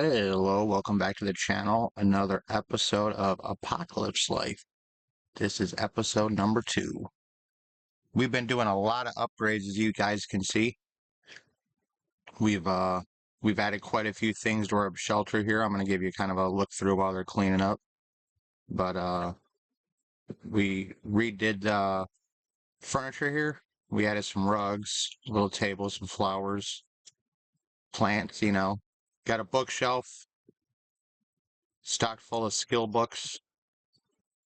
Hello, welcome back to the channel. Another episode of Apocalypse Life. This is episode number 2. We've been doing a lot of upgrades, as you guys can see. We've added quite a few things to our shelter here. I'm going to give you kind of a look through while they're cleaning up. But we redid the furniture here. We added some rugs, little tables, some flowers, plants, Got a bookshelf stocked full of skill books.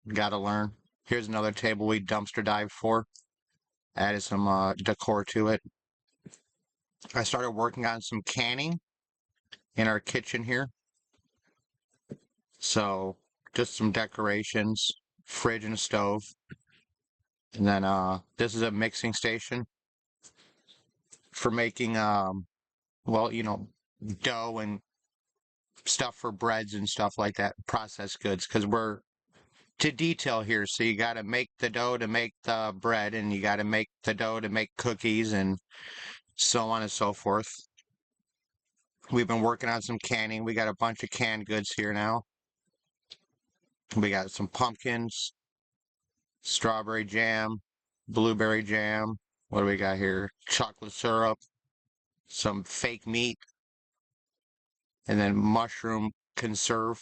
Gotta learn. Here's another table we dumpster dived for. Added some decor to it. I started working on some canning in our kitchen here. So just some decorations, fridge and a stove. And then this is a mixing station for making dough and stuff for breads and stuff like that, processed goods, because we're to detail here. So you got to make the dough to make the bread, and you got to make the dough to make cookies, and so on and so forth. We've been working on some canning. We got a bunch of canned goods here now. We got some pumpkins, strawberry jam, blueberry jam. What do we got here? Chocolate syrup, some fake meat, and then mushroom conserve.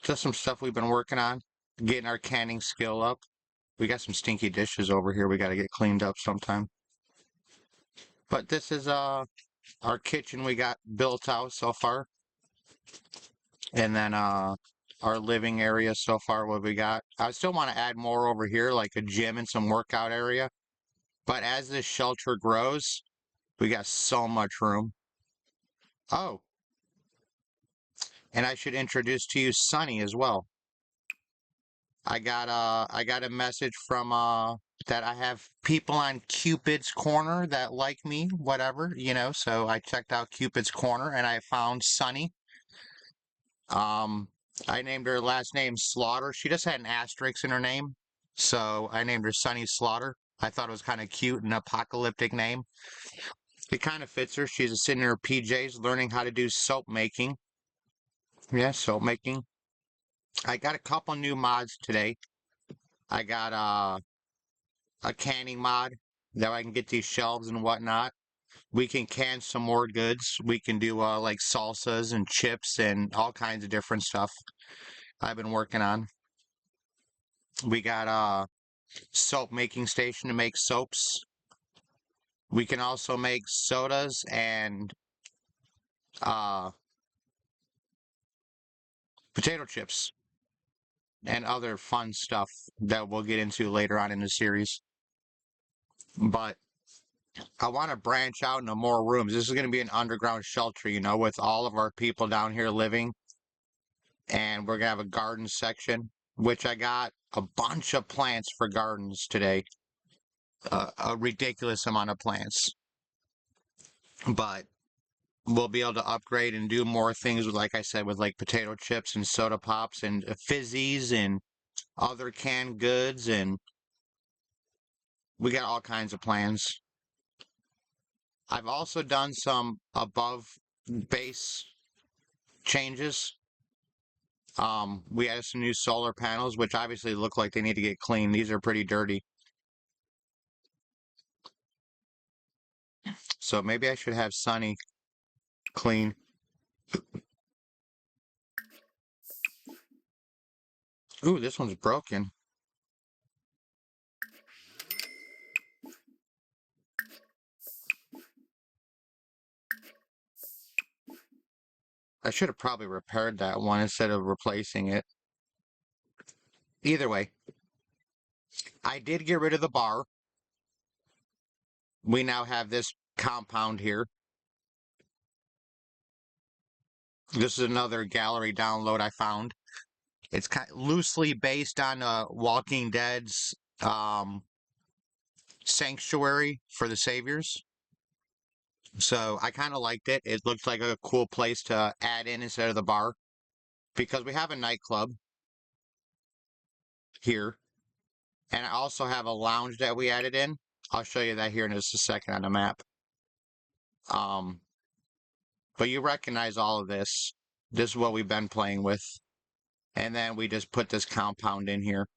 Just some stuff we've been working on, getting our canning skill up. We got some stinky dishes over here we got to get cleaned up sometime. But this is our kitchen we got built out so far. And then our living area so far, what we got. I still want to add more over here, like a gym and some workout area. But as this shelter grows, we got so much room. Oh, and I should introduce to you Sunny as well. I got a message from that I have people on Cupid's Corner that like me, whatever, so I checked out Cupid's Corner and I found Sunny. I named her last name Slaughter. She just had an asterisk in her name, so I named her Sunny Slaughter. I thought it was kind of cute, an apocalyptic name. It kind of fits her. She's sitting in her PJs learning how to do soap making. Yeah, soap making. I got a couple new mods today. I got a canning mod that I can get these shelves and whatnot. We can can some more goods. We can do like salsas and chips and all kinds of different stuff I've been working on. We got a soap making station to make soaps. We can also make sodas and uh, potato chips and other fun stuff that we'll get into later on in the series. But I want to branch out into more rooms. This is going to be an underground shelter, with all of our people down here living. And we're going to have a garden section, which I got a bunch of plants for gardens today. A ridiculous amount of plants. But we'll be able to upgrade and do more things with, like I said, with like potato chips and soda pops and fizzies and other canned goods, and we got all kinds of plans. I've also done some above base changes. We added some new solar panels, which obviously look like they need to get cleaned. These are pretty dirty. So maybe I should have Sunny clean. Ooh, this one's broken. I should have probably repaired that one instead of replacing it. Either way, I did get rid of the bar. We now have this compound here. This is another gallery download I found. It's kind of loosely based on Walking Dead's Sanctuary for the Saviors. So I kind of liked it. It looked like a cool place to add in instead of the bar, because we have a nightclub here. And I also have a lounge that we added in. I'll show you that here in just a second on the map. Um, But you recognize all of this. This is what we've been playing with. And then we just put this compound in here.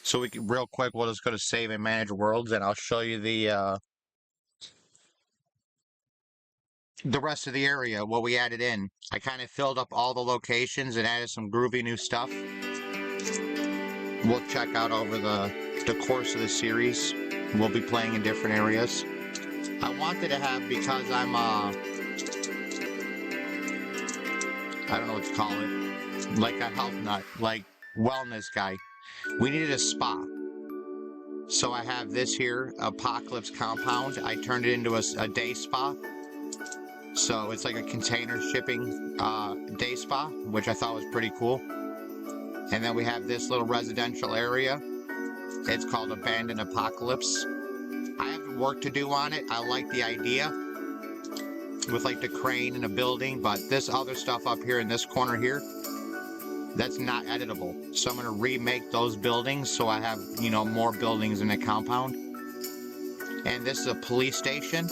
So we can, real quick, we'll just go to save and manage worlds, and I'll show you the rest of the area, what we added in. I kind of filled up all the locations and added some groovy new stuff. We'll check out over the course of the series. We'll be playing in different areas. I wanted to have, because I'm I don't know what to call it, like a health nut, like wellness guy. We needed a spa. So I have this here, Apocalypse Compound. I turned it into a day spa. So it's like a container shipping day spa, which I thought was pretty cool. And then we have this little residential area. It's called Abandoned Apocalypse. I have work to do on it. I like the idea with like the crane and a building, but this other stuff up here in this corner here, that's not editable. So I'm going to remake those buildings so I have, you know, more buildings in the compound. And this is a police station.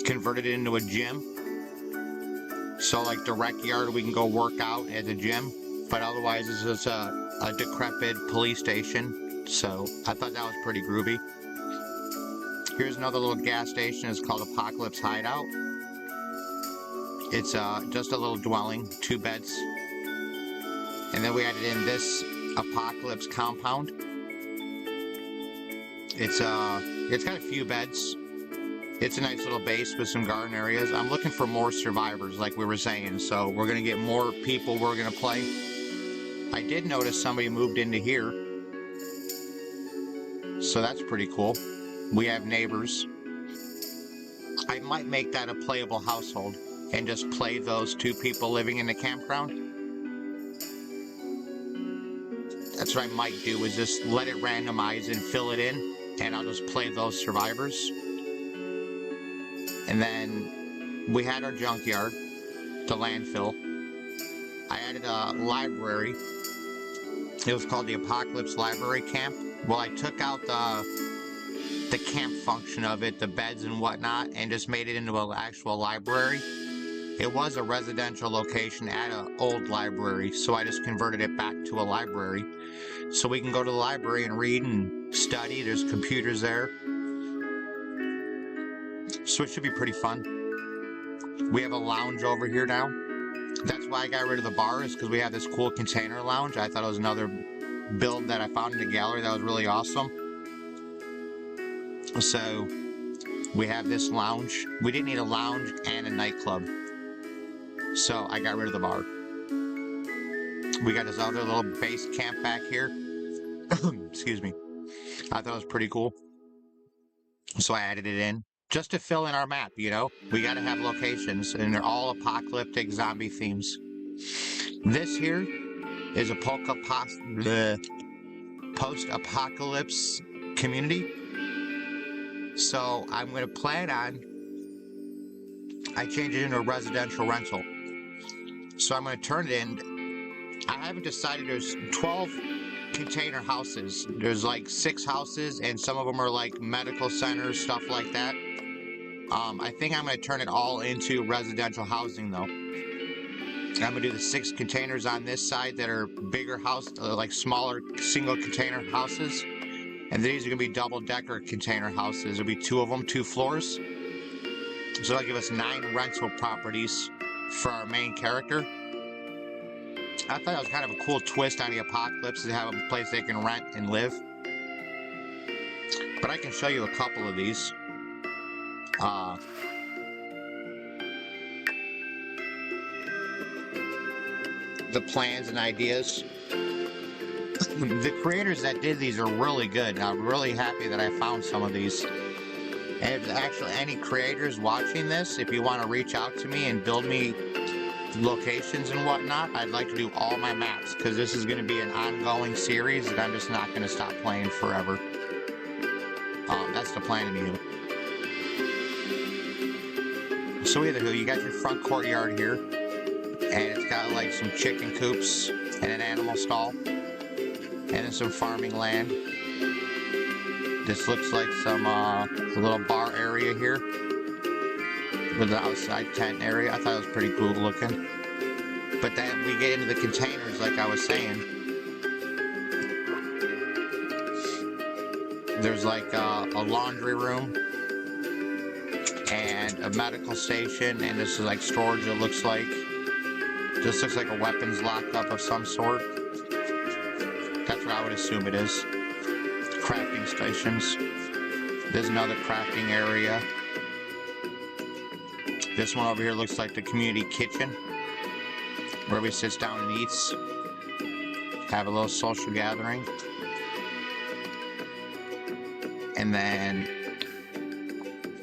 Converted it into a gym. So like the rec yard, we can go work out at the gym. But otherwise, it's just a decrepit police station. So I thought that was pretty groovy. Here's another little gas station. It's called Apocalypse Hideout. It's just a little dwelling, 2 beds. And then we added in this Apocalypse Compound. It's got a few beds. It's a nice little base with some garden areas. I'm looking for more survivors, like we were saying. So we're going to get more people we're going to play. I did notice somebody moved into here. So that's pretty cool. We have neighbors. I might make that a playable household and just play those 2 people living in the campground. That's what I might do, is just let it randomize and fill it in, and I'll just play those survivors. And then we had our junkyard, the landfill. I added a library. It was called the Apocalypse Library Camp. Well, I took out the camp function of it, the beds and whatnot, and just made it into an actual library. It was a residential location at an old library, so I just converted it back to a library. So we can go to the library and read and study. There's computers there. So it should be pretty fun. We have a lounge over here now. That's why I got rid of the bar, is because we have this cool container lounge. I thought it was another build that I found in the gallery that was really awesome. So we have this lounge. We didn't need a lounge and a nightclub. So I got rid of the bar. We got this other little base camp back here. Excuse me. I thought it was pretty cool. So I added it in. Just to fill in our map, you know? We gotta have locations, and they're all apocalyptic zombie themes. This here is a post-apocalypse community. So I'm gonna plan on, I changed it into a residential rental. So I'm gonna turn it in. I haven't decided. There's 12 container houses. There's like 6 houses, and some of them are like medical centers, stuff like that. I think I'm going to turn it all into residential housing, though. I'm going to do the 6 containers on this side that are bigger house, like smaller single container houses. And these are going to be double-decker container houses. There'll be 2 of them, 2 floors. So that'll give us 9 rental properties for our main character. I thought that was kind of a cool twist on the apocalypse, to have a place they can rent and live. But I can show you a couple of these. The plans and ideas. The creators that did these are really good. I'm really happy that I found some of these. And if actually any creators watching this, if you want to reach out to me and build me locations and whatnot, I'd like to do all my maps, because this is going to be an ongoing series and I'm just not going to stop playing forever. That's the plan anyway. So either you got your front courtyard here, and it's got like some chicken coops and an animal stall, and then some farming land. This looks like some little bar area here. with the outside tent area. I thought it was pretty cool looking. But then we get into the containers, like I was saying. There's like a laundry room and a medical station, and this is like storage, it looks like. This looks like a weapons lockup of some sort. That's what I would assume it is. Crafting stations. There's another crafting area. This one over here looks like the community kitchen, where everybody sits down and eats. Have a little social gathering. And then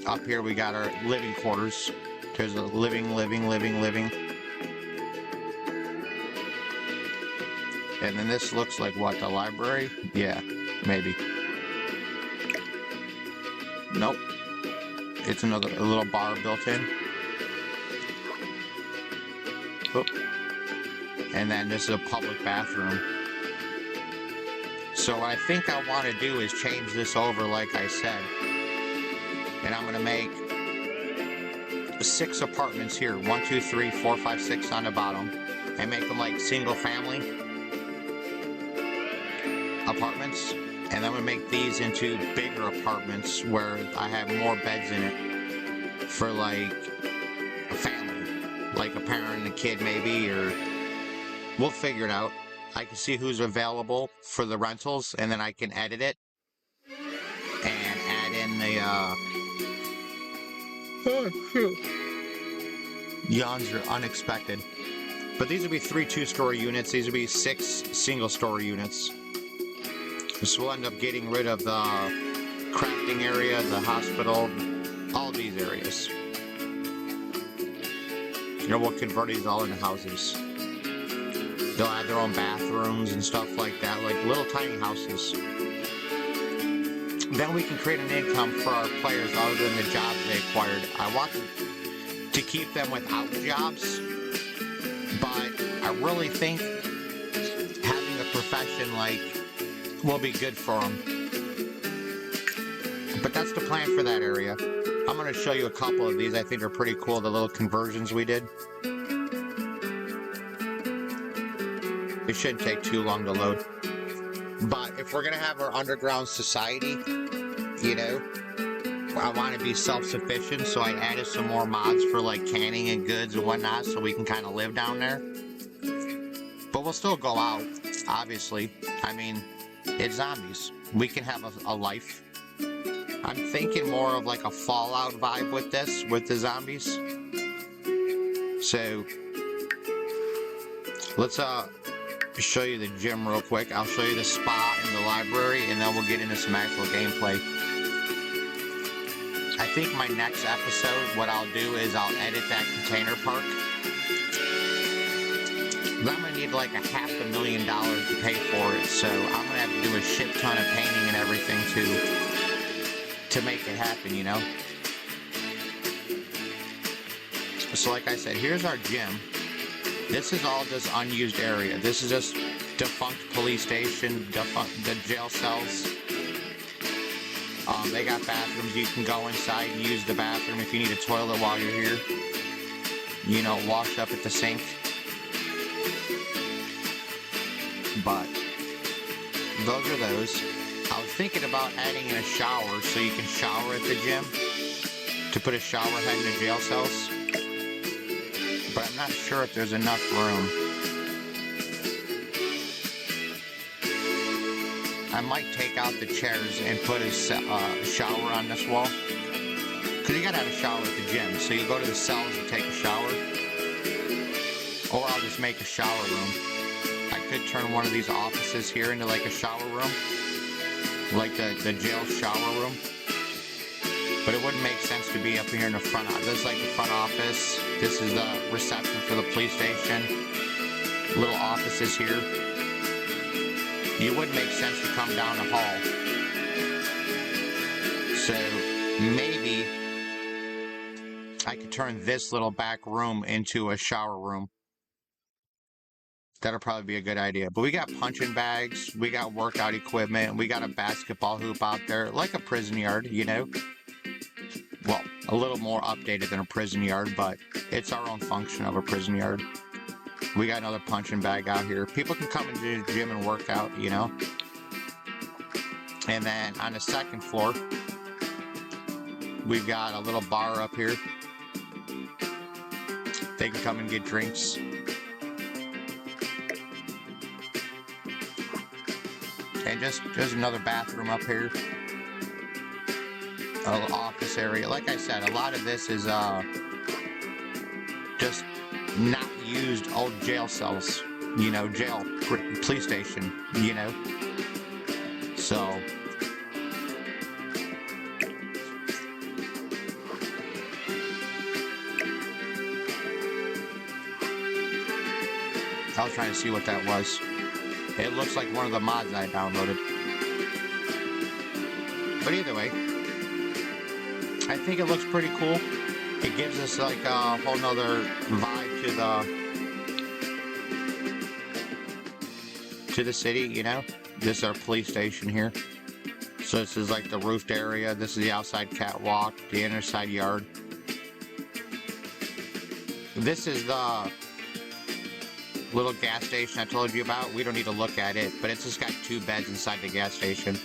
up here we got our living quarters. There's a living. And then this looks like what, the library? Yeah, maybe. Nope. It's a little bar built in. Oop. And then this is a public bathroom. So what I think I want to do is change this over like I said. And I'm going to make 6 apartments here. 1, 2, 3, 4, 5, 6 on the bottom. And make them like single family apartments. And then we make these into bigger apartments where I have more beds in it for like a family, like a parent and a kid maybe, or we'll figure it out. I can see who's available for the rentals, and then I can edit it and add in the oh shoot, yawns are unexpected. But these would be 3 2-story units. These would be 6 single-story units. So we'll end up getting rid of the crafting area, the hospital, all these areas. You know, we'll convert these all into houses. They'll have their own bathrooms and stuff like that, like little tiny houses. Then we can create an income for our players other than the jobs they acquired. I want to keep them without jobs, but I really think having a profession like will be good for them. But that's the plan for that area. I'm going to show you a couple of these. I think are pretty cool, the little conversions we did. It shouldn't take too long to load. But if we're going to have our underground society, you know, I want to be self-sufficient, so I added some more mods for like canning and goods and whatnot so we can kind of live down there. But we'll still go out, obviously. I mean, it's zombies. We can have a life. I'm thinking more of like a Fallout vibe with this, with the zombies. So, let's show you the gym real quick. I'll show you the spa and the library, and then we'll get into some actual gameplay. I think my next episode, what I'll do is I'll edit that container park. I'm going to need like $500,000 to pay for it, so I'm going to have to do a shit ton of painting and everything to make it happen, you know? So like I said, here's our gym. This is all just unused area. This is just defunct police station, the jail cells. They got bathrooms. You can go inside and use the bathroom if you need a toilet while you're here. You know, wash up at the sink. But those are those. I was thinking about adding in a shower so you can shower at the gym. To put a shower head in the jail cells. But I'm not sure if there's enough room. I might take out the chairs and put a shower on this wall. Because you gotta have a shower at the gym. So you go to the cells and take a shower. Or I'll just make a shower room. I could turn one of these offices here into like a shower room. Like the jail shower room. But it wouldn't make sense to be up here in the front office. This is like the front office. This is the reception for the police station. Little offices here. It wouldn't make sense to come down the hall. So maybe I could turn this little back room into a shower room. That'll probably be a good idea. But we got punching bags. We got workout equipment. We got a basketball hoop out there. Like a prison yard, you know. Well, a little more updated than a prison yard, but it's our own function of a prison yard. We got another punching bag out here. People can come into the gym and work out, you know. And then on the second floor, we've got a little bar up here. They can come and get drinks. And just another bathroom up here. A little office area. Like I said, a lot of this is just not used old jail cells. You know, jail, police station, you know. So I was trying to see what that was. It looks like one of the mods I downloaded. But either way, I think it looks pretty cool. It gives us like a whole nother vibe to the city, you know? This is our police station here. So this is like the roofed area. This is the outside catwalk, the inner side yard. This is the little gas station I told you about. We don't need to look at it, but it's just got 2 beds inside the gas station.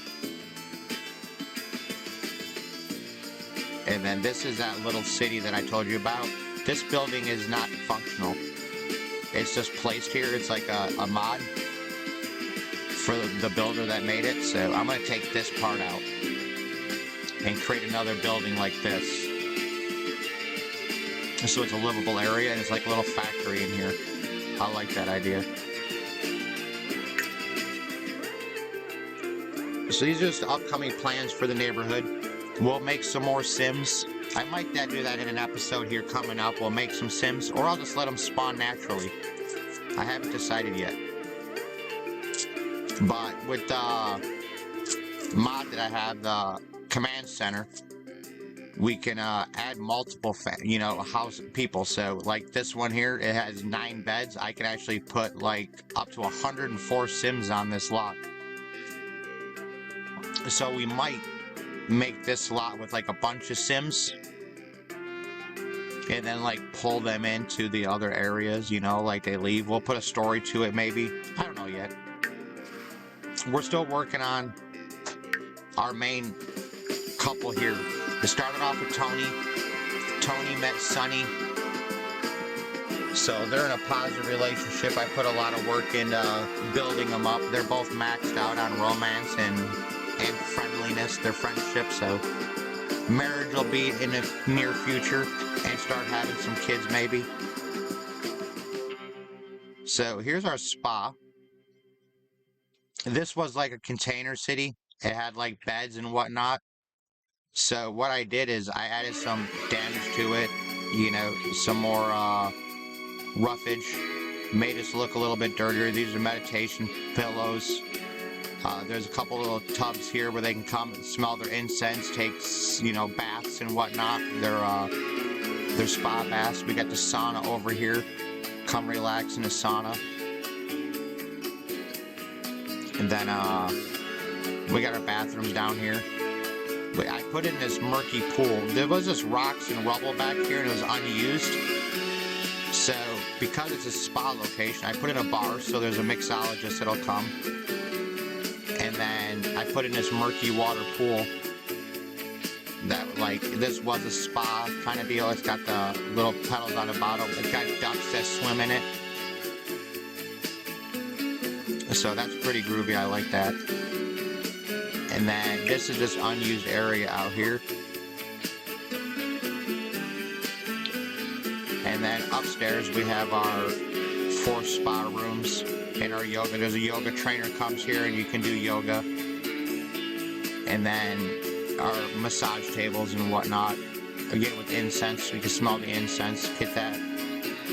And then this is that little city that I told you about. This building is not functional. It's just placed here. It's like a mod for the builder that made it. So I'm going to take this part out and create another building like this. So it's a livable area and it's like a little factory in here. I like that idea. So these are just upcoming plans for the neighborhood. We'll make some more Sims. I might do that in an episode here coming up. We'll make some Sims, or I'll just let them spawn naturally. I haven't decided yet. But with the mod that I have, the command center, we can add multiple, house people. So like this one here, it has 9 beds. I can actually put like up to 104 Sims on this lot. So we might make this lot with like a bunch of Sims and then like pull them into the other areas, you know, like they leave. We'll put a story to it maybe. I don't know yet. We're still working on our main couple here. It started off with Tony. Tony met Sunny. So they're in a positive relationship. I put a lot of work into building them up. They're both maxed out on romance and friendliness, their friendship. So marriage will be in the near future and start having some kids maybe. So here's our spa. This was like a container city. It had like beds and whatnot. So what I did is I added some damage to it, you know, some more roughage, made us look a little bit dirtier. These are meditation pillows. There's a couple little tubs here where they can come and smell their incense, take, you know, baths and whatnot. They're spa baths. We got the sauna over here. Come relax in the sauna. And then we got our bathrooms down here. I put in this murky pool. There was just rocks and rubble back here and it was unused. So because it's a spa location, I put in a bar so there's a mixologist that'll come. And then I put in this murky water pool that, like, this was a spa kind of deal. It's got the little pedals on the bottom. It's got ducks that swim in it. So that's pretty groovy. I like that. And then this is this unused area out here. And then upstairs we have our 4 spa rooms and our yoga. There's a yoga trainer comes here and you can do yoga. And then our massage tables and whatnot. Again with incense, you can smell the incense, get that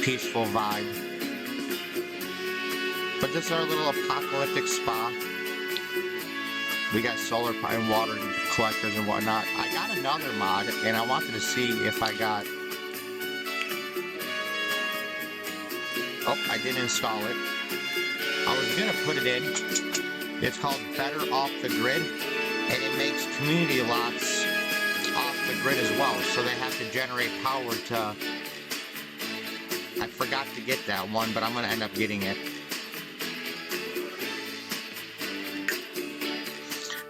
peaceful vibe. But this is our little apocalyptic spa. We got solar and water collectors and whatnot. I got another mod, and I wanted to see if I got... Oh, I didn't install it. I was going to put it in. It's called Better Off the Grid, and it makes community lots off the grid as well, so they have to generate power to... I forgot to get that one, but I'm going to end up getting it.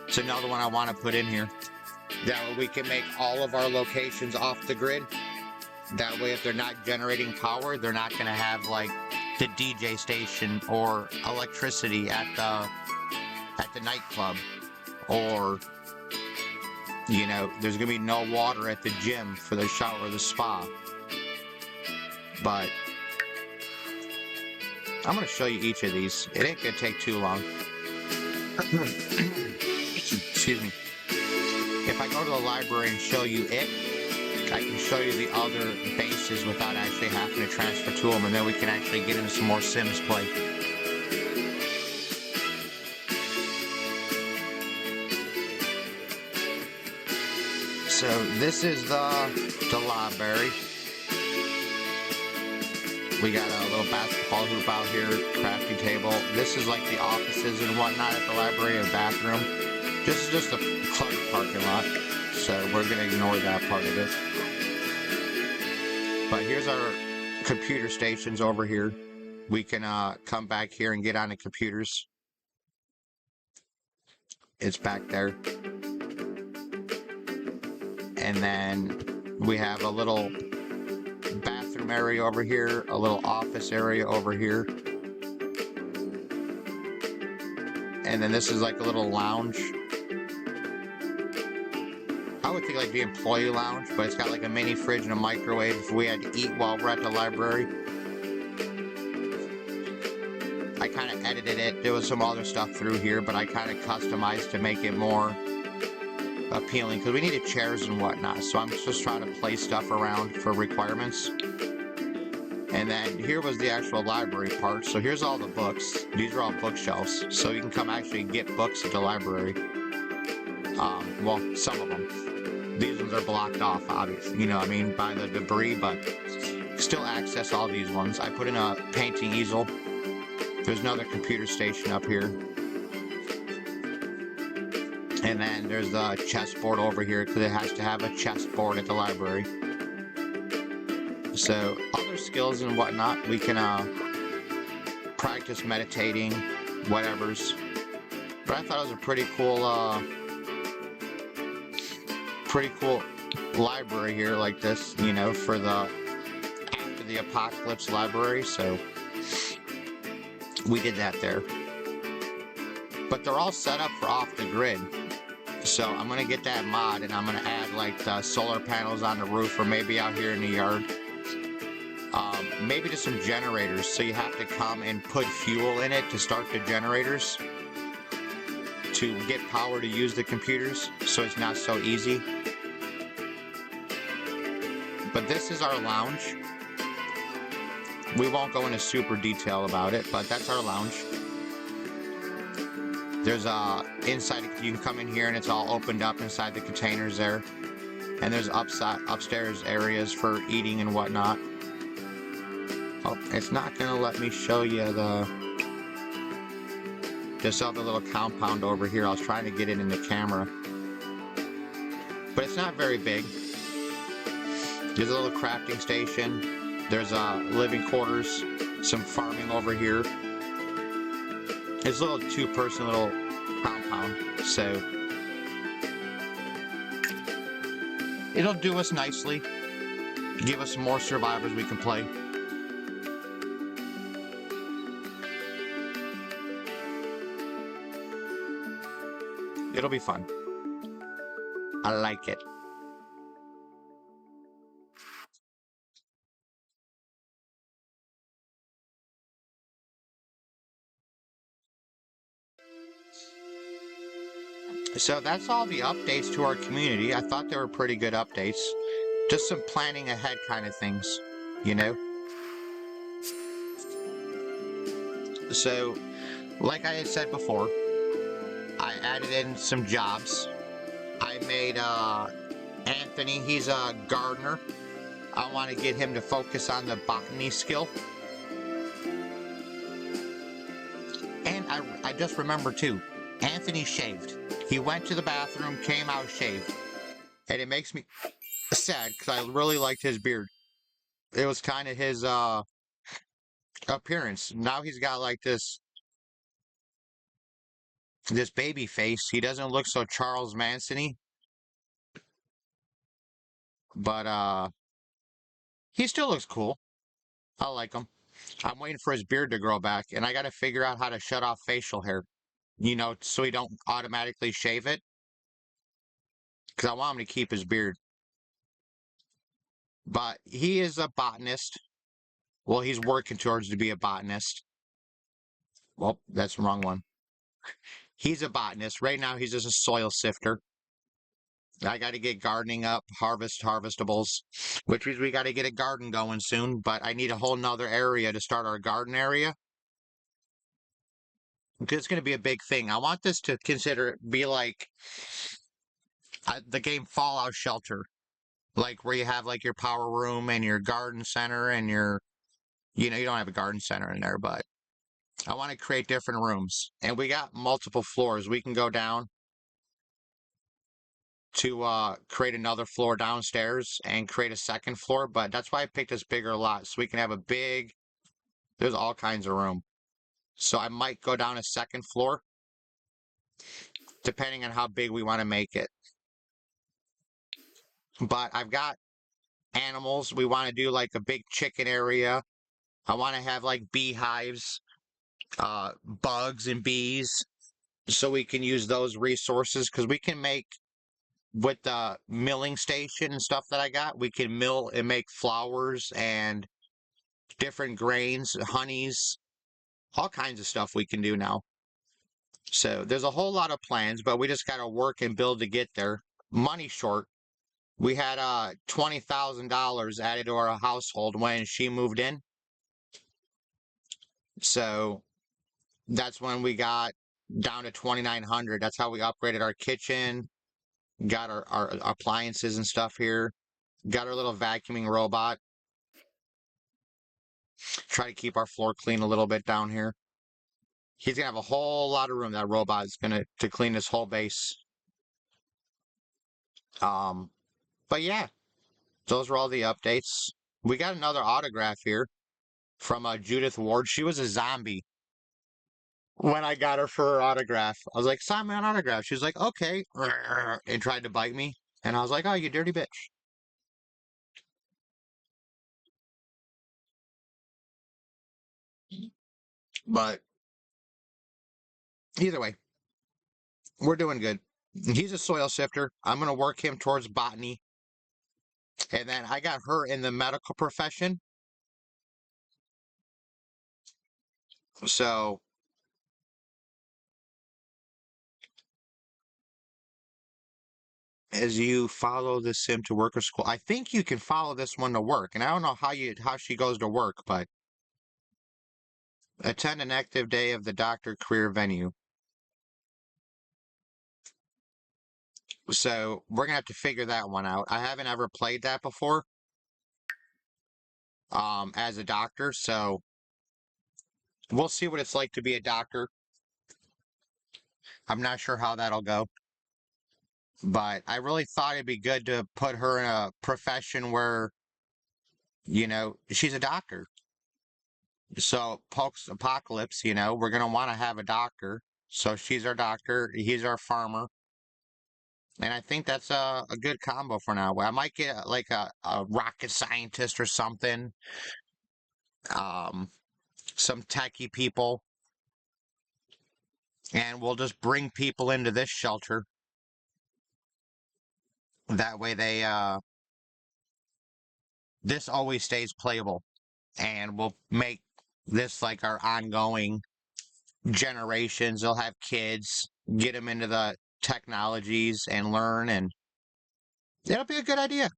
It's another one I want to put in here. That way we can make all of our locations off the grid. That way if they're not generating power, they're not going to have like the DJ station or electricity at the nightclub, or you know, there's gonna be no water at the gym for the shower or the spa. But I'm gonna show you each of these. It ain't gonna take too long. Excuse me. If I go to the library and show you it, I can show you the other bases without actually having to transfer to them, and then we can actually get into some more Sims play. So this is the library. We got a little basketball hoop out here, crafting table. This is like the offices and whatnot at the library and bathroom. This is just a cluttered parking lot, so we're gonna ignore that part of it. But here's our computer stations over here. We can come back here and get on the computers. It's back there. And then we have a little bathroom area over here, a little office area over here. And then this is like a little lounge. I would think like the employee lounge, but it's got like a mini fridge and a microwave if we had to eat while we're at the library. I kind of edited it. There was some other stuff through here, but I kind of customized to make it more appealing because we needed chairs and whatnot. So I'm just trying to place stuff around for requirements. And then here was the actual library part. So here's all the books. These are all bookshelves. So you can come actually get books at the library. Well, some of them. These ones are blocked off, obviously, you know what I mean, by the debris, but still access all these ones. I put in a painting easel. There's another computer station up here. And then there's the chessboard over here because it has to have a chessboard at the library. So other skills and whatnot, we can practice meditating, whatever's. But I thought it was a pretty cool library here like this, you know, for the after the apocalypse library. So we did that there. But they're all set up for off the grid. So I'm going to get that mod and I'm going to add like the solar panels on the roof or maybe out here in the yard. Maybe just some generators. So you have to come and put fuel in it to start the generators to get power to use the computers. So it's not so easy. But this is our lounge. We won't go into super detail about it, but that's our lounge. There's inside, you can come in here and it's all opened up inside the containers there. And there's upstairs areas for eating and whatnot. Oh, it's not gonna let me show you this other little compound over here. I was trying to get it in the camera. But it's not very big. There's a little crafting station. There's living quarters, some farming over here. It's a little two-person little compound, so it'll do us nicely. Give us some more survivors we can play. It'll be fun. I like it. So that's all the updates to our community. I thought they were pretty good updates. Just some planning ahead kind of things, you know? So, like I had said before, I added in some jobs. I made Anthony, he's a gardener. I want to get him to focus on the botany skill. And I just remembered too, Anthony shaved. He went to the bathroom, came out shaved. And it makes me sad because I really liked his beard. It was kind of his appearance. Now he's got like this baby face. He doesn't look so Charles Manson-y, but he still looks cool. I like him. I'm waiting for his beard to grow back, and I got to figure out how to shut off facial hair, so he don't automatically shave it, because I want him to keep his beard. But he is a botanist. Well, he's working towards to be a botanist. Well, that's the wrong one. He's a botanist. Right now, he's just a soil sifter. I got to get gardening up, harvestables, which means we got to get a garden going soon, but I need a whole nother area to start our garden area. Because it's going to be a big thing. I want this to be like the game Fallout Shelter. Like where you have like your power room and your garden center and you don't have a garden center in there, but I want to create different rooms. And we got multiple floors. We can go down to create another floor downstairs and create a second floor, but that's why I picked this bigger lot, so we can have there's all kinds of room. So I might go down a second floor, depending on how big we want to make it. But I've got animals. We want to do like a big chicken area. I want to have like beehives, bugs and bees, so we can use those resources, because we can make, with the milling station and stuff that I got, we can mill and make flours and different grains, honeys, all kinds of stuff we can do now. So there's a whole lot of plans, but we just got to work and build to get there. Money short. We had $20,000 added to our household when she moved in. So that's when we got down to 2,900. That's how we upgraded our kitchen, got our appliances and stuff here, got our little vacuuming robot. Try to keep our floor clean a little bit down here. He's gonna have a whole lot of room. That robot is gonna to clean this whole base. But yeah, those were all the updates. We got another autograph here from Judith Ward. She was a zombie when I got her for her autograph. I was like, sign my autograph. She was like, okay, and tried to bite me. And I was like, oh, you dirty bitch. But either way, we're doing good. He's a soil sifter. I'm going to work him towards botany. And then I got her in the medical profession. So as you follow the sim to work or school, I think you can follow this one to work. And I don't know how she goes to work, but attend an active day of the doctor career venue. So we're gonna have to figure that one out. I haven't ever played that before as a doctor, so we'll see what it's like to be a doctor. I'm not sure how that'll go, but I really thought it'd be good to put her in a profession where, she's a doctor. So post-apocalypse, we're gonna want to have a doctor. So she's our doctor, he's our farmer. And I think that's a good combo for now. I might get like a rocket scientist or something. Some techie people. And we'll just bring people into this shelter. That way this always stays playable. And we'll make this like our ongoing generations. They'll have kids, get them into the technologies and learn, and it'll be a good idea.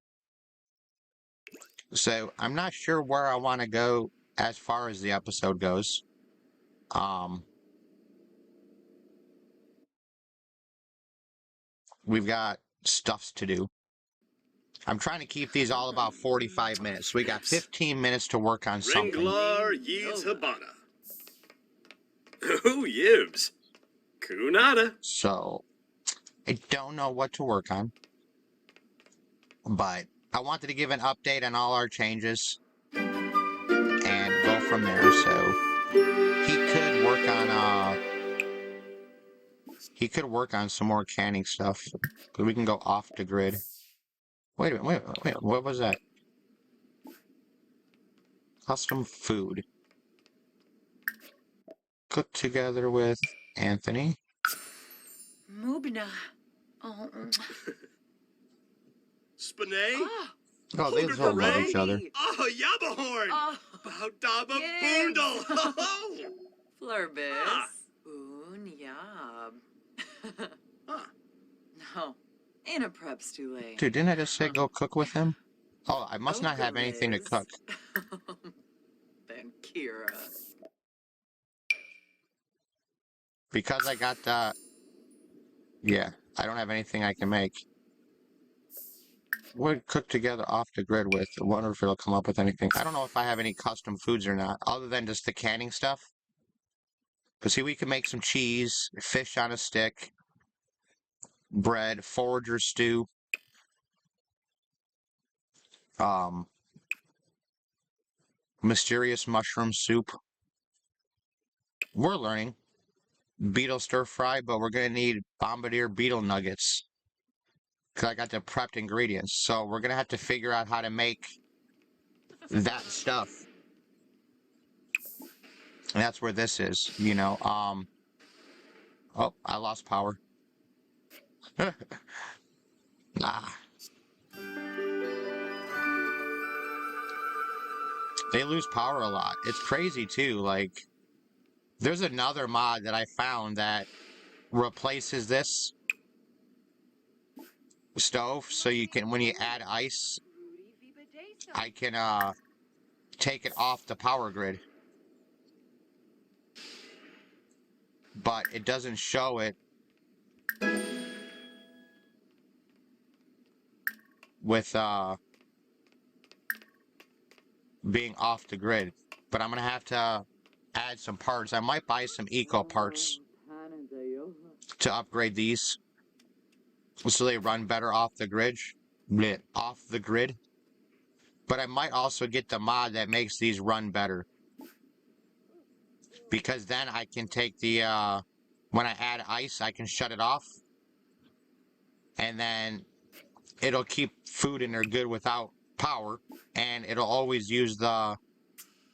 So I'm not sure where I want to go as far as the episode goes. We've got stuffs to do. I'm trying to keep these all about 45 minutes. We got 15 minutes to work on something. Ringlar Yeez Habana. Ooh, Yibs. Kunada. So, I don't know what to work on. But I wanted to give an update on all our changes and go from there. So he could work on some more canning stuff. But we can go off the grid. Wait a minute, wait, what was that? Custom food. Cooked together with Anthony. Mubna. Oh. Spinay? Ah. Oh, they Hoder all love each Beret? other. Oh, Yabahorn! Oh. Baudaba Yes. Boondle! Ho ho! Flurbis. Ah. Yab. Huh. No. Ain't a prep's too late. Dude, didn't I just say go cook with him? Oh, I must not have anything to cook. Then Kira. Because I got the... Yeah, I don't have anything I can make. Would cook together off the grid with. I wonder if it'll come up with anything. I don't know if I have any custom foods or not, other than just the canning stuff. Because see, we can make some cheese, fish on a stick, bread, forager stew. Mysterious mushroom soup. We're learning. Beetle stir fry, but we're going to need bombardier beetle nuggets. Because I got the prepped ingredients. So we're going to have to figure out how to make that stuff. And that's where this is, you know. Oh, I lost power. Nah. They lose power a lot. It's crazy too. Like, there's another mod that I found that replaces this stove, so you can, when you add ice, I can take it off the power grid. But it doesn't show it with being off the grid. But I'm gonna have to add some parts. I might buy some eco parts to upgrade these so they run better off the grid. Bleh, off the grid. But I might also get the mod that makes these run better. Because then I can take the when I add ice, I can shut it off. And then it'll keep food in there good without power, and it'll always use the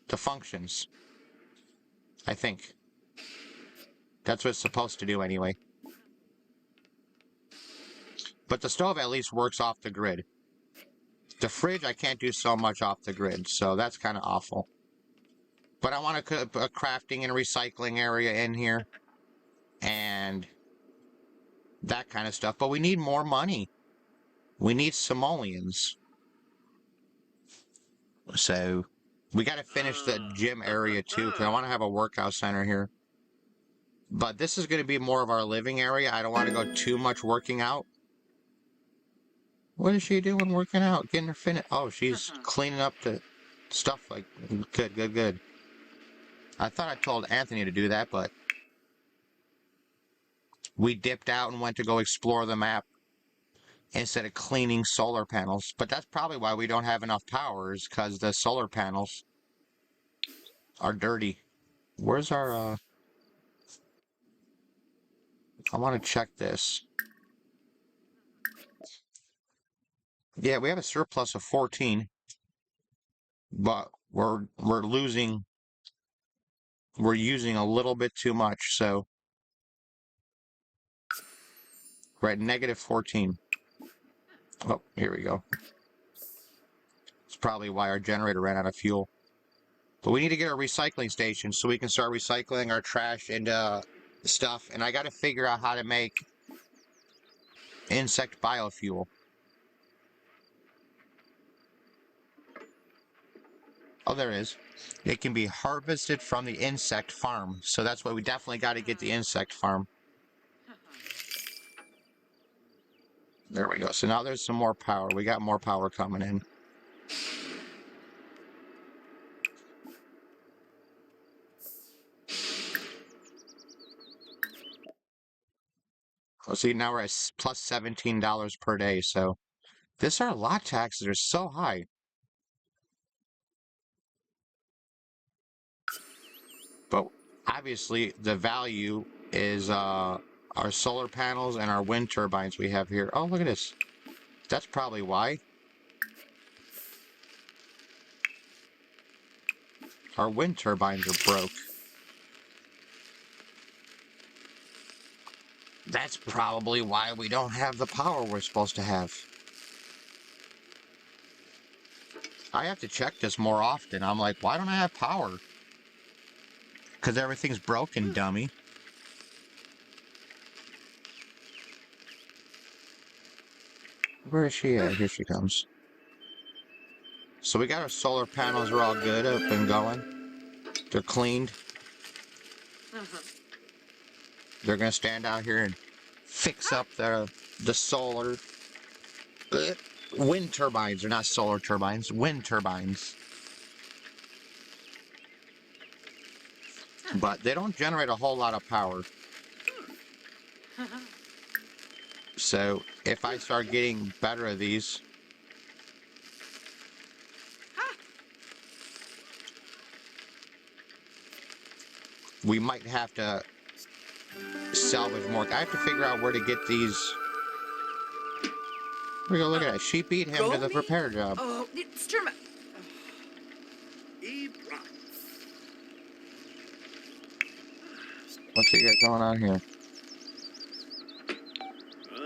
functions. I think. That's what it's supposed to do anyway. But the stove at least works off the grid. The fridge, I can't do so much off the grid, so that's kind of awful. But I want to put a crafting and recycling area in here. And that kind of stuff. But we need more money. We need simoleons. So we got to finish the gym area too, because I want to have a workout center here. But this is going to be more of our living area. I don't want to go too much working out. What is she doing working out? Getting her finish? Oh, she's cleaning up the stuff. Like, good, good, good. I thought I told Anthony to do that, but we dipped out and went to go explore the map instead of cleaning solar panels. But that's probably why we don't have enough power, is because the solar panels are dirty. Where's our, I want to check this. Yeah, we have a surplus of 14, but we're using a little bit too much, so we're at negative 14. Oh, here we go. It's probably why our generator ran out of fuel. But we need to get a recycling station so we can start recycling our trash into stuff. And I got to figure out how to make insect biofuel. Oh, there it is. It can be harvested from the insect farm. So that's why we definitely got to get the insect farm. There we go. So now there's some more power. We got more power coming in. Oh, see, now we're at plus $17 per day. So This our lot taxes are so high. But obviously the value is our solar panels and our wind turbines we have here. Oh, look at this. That's probably why. Our wind turbines are broke. That's probably why we don't have the power we're supposed to have. I have to check this more often. I'm like, why don't I have power? Because everything's broken, dummy. Where is she at? Here she comes. So we got our solar panels are all good, up and going. They're cleaned. They're gonna stand out here and fix up the solar wind turbines. They're not solar turbines, wind turbines. But they don't generate a whole lot of power. So if I start getting better at these, we might have to salvage more. I have to figure out where to get these. Here we go, look at that. She beat him to the repair job. Oh, it's true. Ibra. What's he got going on here?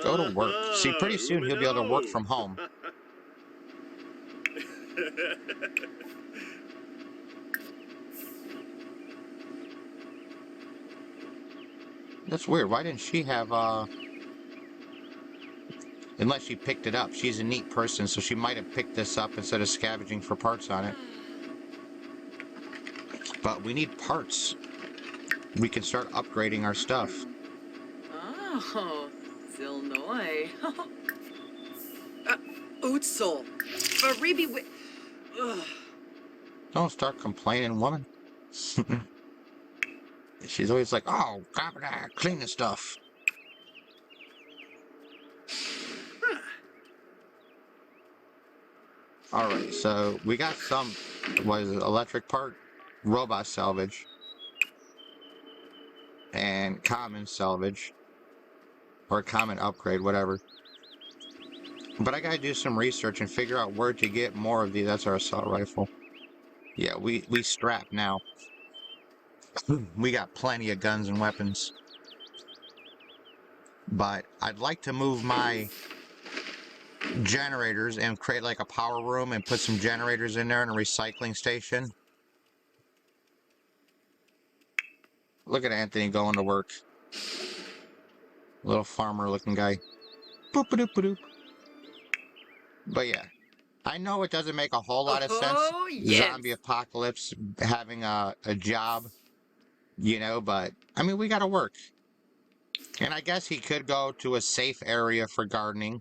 Go to work. See, pretty soon he'll be able to work from home. That's weird. Why didn't she have, unless she picked it up. She's a neat person, so she might have picked this up instead of scavenging for parts on it. But we need parts. We can start upgrading our stuff. Oh, Illinois. Utsul. Faribi. Don't start complaining, woman. She's always like, oh, grab that, clean the stuff. Alright, so we got some, what is it, electric part, robot salvage, and common salvage, or common upgrade, whatever. But I gotta do some research and figure out where to get more of these. That's our assault rifle. Yeah, we strap now. We got plenty of guns and weapons. But I'd like to move my generators and create like a power room and put some generators in there and a recycling station. Look at Anthony going to work. Little farmer looking guy. Boop-a-doop-a-doop. But yeah, I know it doesn't make a whole lot of sense. Yes. Zombie apocalypse, having a job, you know, but I mean, we gotta work. And I guess he could go to a safe area for gardening.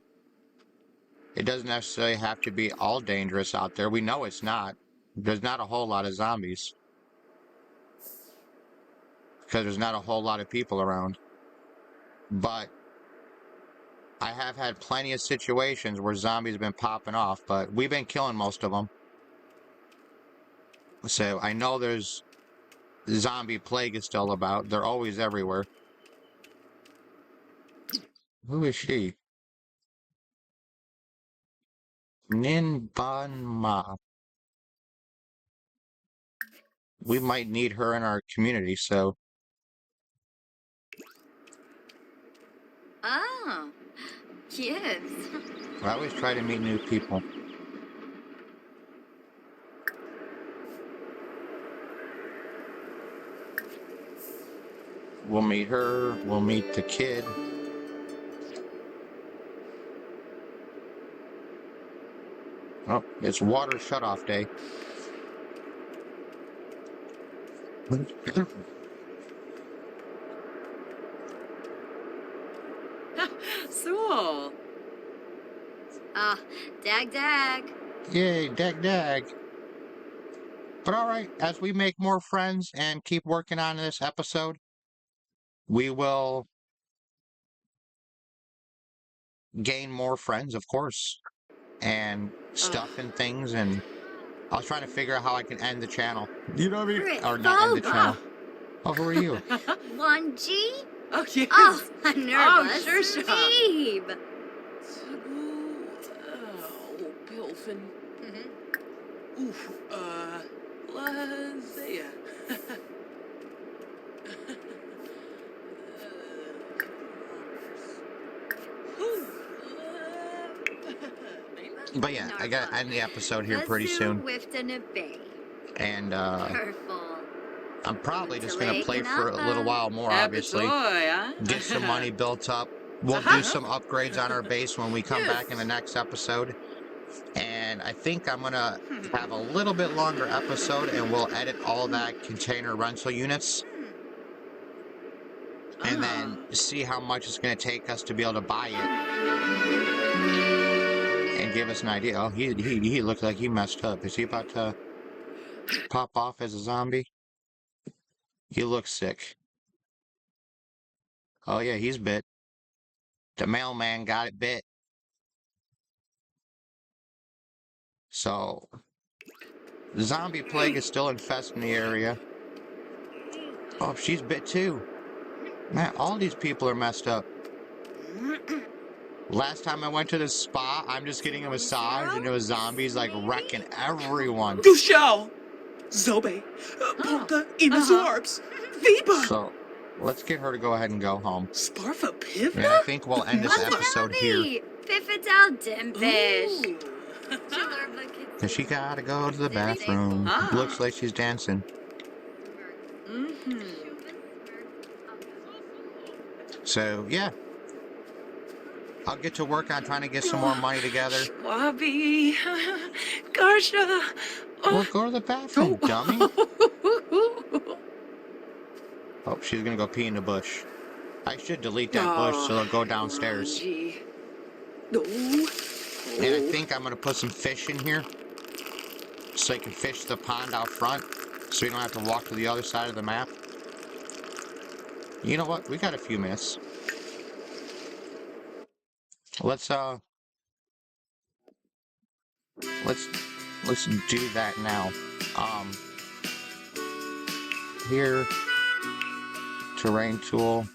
It doesn't necessarily have to be all dangerous out there. We know it's not. There's not a whole lot of zombies. Because there's not a whole lot of people around. But I have had plenty of situations where zombies have been popping off, but we've been killing most of them. So I know there's zombie plague is still about. They're always everywhere. Who is she? Ninbanma. We might need her in our community, so Oh, yes. I always try to meet new people. We'll meet her, we'll meet the kid. Oh, it's water shut-off day. So. Ah, dag dag. Yay, dag dag. But alright, as we make more friends and keep working on this episode, we will gain more friends, of course. and stuff and things, and I was trying to figure out how I can end the channel. You know what I mean? Chris, Or not end the Bob. channel. Oh, who are you? 1G? Oh, yes. Oh, I'm nervous. sure, sure. Steve. Oh, Pilfin. Mhm. Oof, Lazea. But yeah, I gotta end the episode here pretty Azu soon, Wiftana Bay. and Purple. I'm probably just gonna Tulane play for a little Kanapa. while more, obviously. Huh? Get some money built up. We'll do some upgrades on our base when we come back in the next episode. And I think I'm gonna have a little bit longer episode, and we'll edit all that container rental units, and then see how much it's gonna take us to be able to buy it, and give us an idea. Oh, he looked like he messed up. Is he about to pop off as a zombie? He looks sick. Oh yeah, he's bit. The mailman got it bit. So, the zombie plague is still infesting the area. Oh, she's bit too. Man, all these people are messed up. Last time I went to the spa, I'm just getting a massage, and there was zombies like wrecking everyone. Gushao. Zobe. Polka. Inazorps. Viva. So, let's get her to go ahead and go home. Sparfa Piv. And I think we'll end this episode here. Piffetal Dimpish. Ooh. Cause she gotta go to the bathroom. Ah. Looks like she's dancing. Mm-hmm. So, yeah. I'll get to work on trying to get some more money together. Wabi. Garsha. Well, go to the bathroom, dummy. Oh, she's gonna go pee in the bush. I should delete that bush so it'll go downstairs. No. And I think I'm gonna put some fish in here, so you can fish the pond out front, so you don't have to walk to the other side of the map. You know what? We got a few minutes. Let's do that now. Here, terrain tool.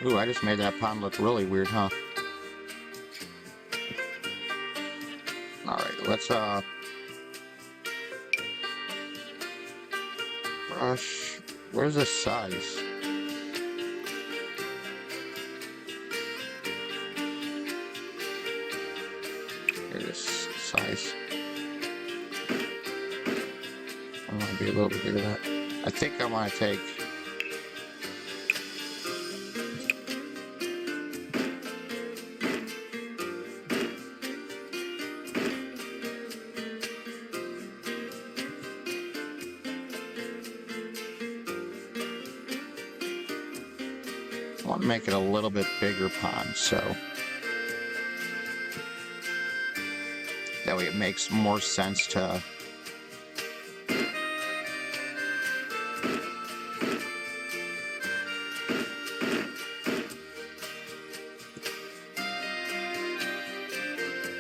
Ooh, I just made that pond look really weird, huh? Alright, let's, brush. Where's the size? Here it is, size. I want to be a little bit bigger than that. I think I want to take... I want to make it a little bit bigger pond, so that way it makes more sense to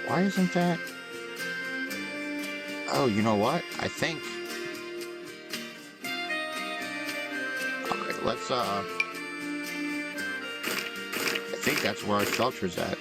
why isn't that? Oh, you know what? I think alright, let's I think that's where our shelter's at.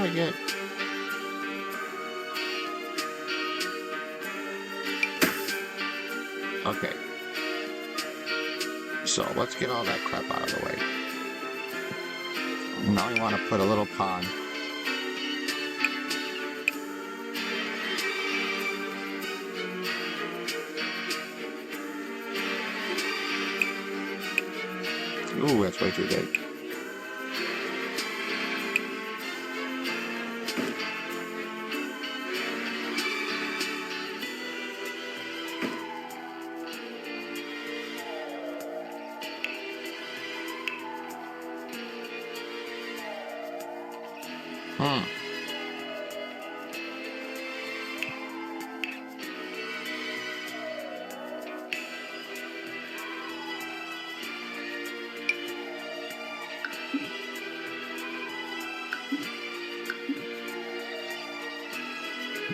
do I get? Okay. So let's get all that crap out of the way. Now we want to put a little pond. Ooh, that's way too big.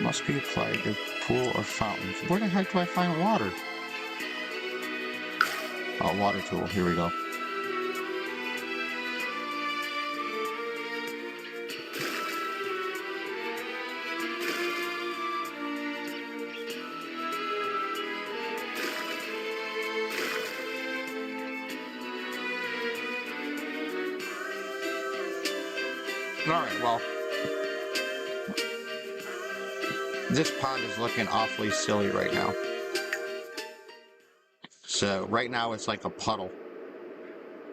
Must be applied to pool or fountains. Where the heck do I find water? Oh, water tool. Here we go. Alright, well, this pond is looking awfully silly right now. So right now it's like a puddle.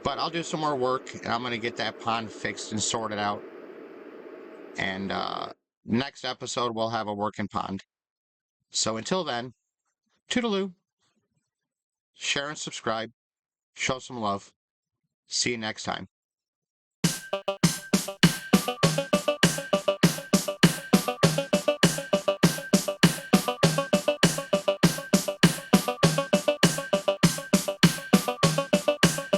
But I'll do some more work and I'm going to get that pond fixed and sorted out. And next episode we'll have a working pond. So until then, toodaloo. Share and subscribe. Show some love. See you next time.